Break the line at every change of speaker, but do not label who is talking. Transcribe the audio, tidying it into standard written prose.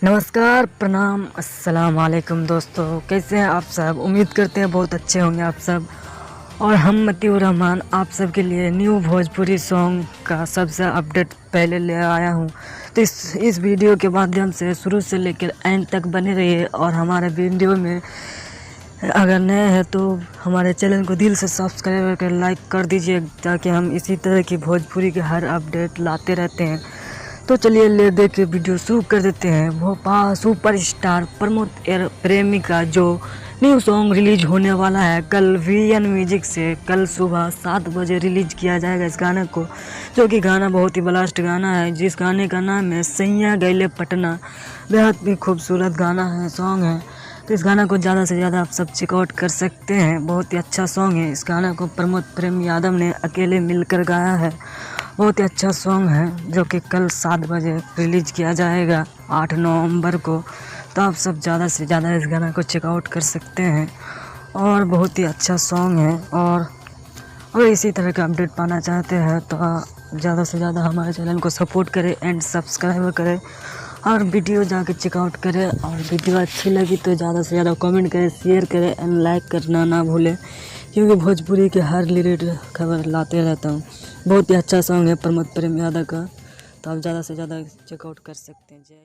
नमस्कार, प्रणाम, अस्सलाम वालेकुम दोस्तों। कैसे हैं आप सब? उम्मीद करते हैं बहुत अच्छे होंगे आप सब। और हम मतीउर रहमान आप सब के लिए न्यू भोजपुरी सॉन्ग का सबसे अपडेट पहले ले आया हूं। तो इस वीडियो के माध्यम से शुरू से लेकर एंड तक बने रहिए। और हमारे वीडियो में अगर नए हैं तो हमारे चैनल को दिल से सब्सक्राइब कर लाइक कर दीजिए, ताकि हम इसी तरह की भोजपुरी के हर अपडेट लाते रहते हैं। तो चलिए ले दे के वीडियो शुरू कर देते हैं। भोपाल सुपरस्टार प्रमोद प्रेमी का जो न्यू सॉन्ग रिलीज होने वाला है कल VN म्यूजिक से, कल सुबह 7 बजे रिलीज किया जाएगा इस गाने को, जो कि गाना बहुत ही ब्लास्ट गाना है। जिस गाने का नाम है सैया गैले पटना। बेहद ही खूबसूरत गाना है, सॉन्ग है। तो इस गाना को ज़्यादा से ज़्यादा आप सब चेकआउट कर सकते हैं। बहुत ही अच्छा सॉन्ग है। इस गाना को प्रमोद प्रेम यादव ने अकेले मिलकर गाया है। बहुत ही अच्छा सॉन्ग है, जो कि कल 7 बजे रिलीज किया जाएगा 8 नवंबर को। तो आप सब ज़्यादा से ज़्यादा इस गाना को चेकआउट कर सकते हैं। और बहुत ही अच्छा सॉन्ग है। और इसी तरह का अपडेट पाना चाहते हैं तो ज़्यादा से ज़्यादा हमारे चैनल को सपोर्ट करें एंड सब्सक्राइब करें और वीडियो जाके चेकआउट करें। और वीडियो अच्छी लगी तो ज़्यादा से ज़्यादा कमेंट करें, शेयर करें एंड लाइक करना ना भूलें, क्योंकि भोजपुरी के हर रिलेटेड खबर लाते रहता हूँ। बहुत ही अच्छा सॉन्ग है प्रमोद प्रेम यादव का। तो आप ज़्यादा से ज़्यादा चेकआउट कर सकते हैं। जय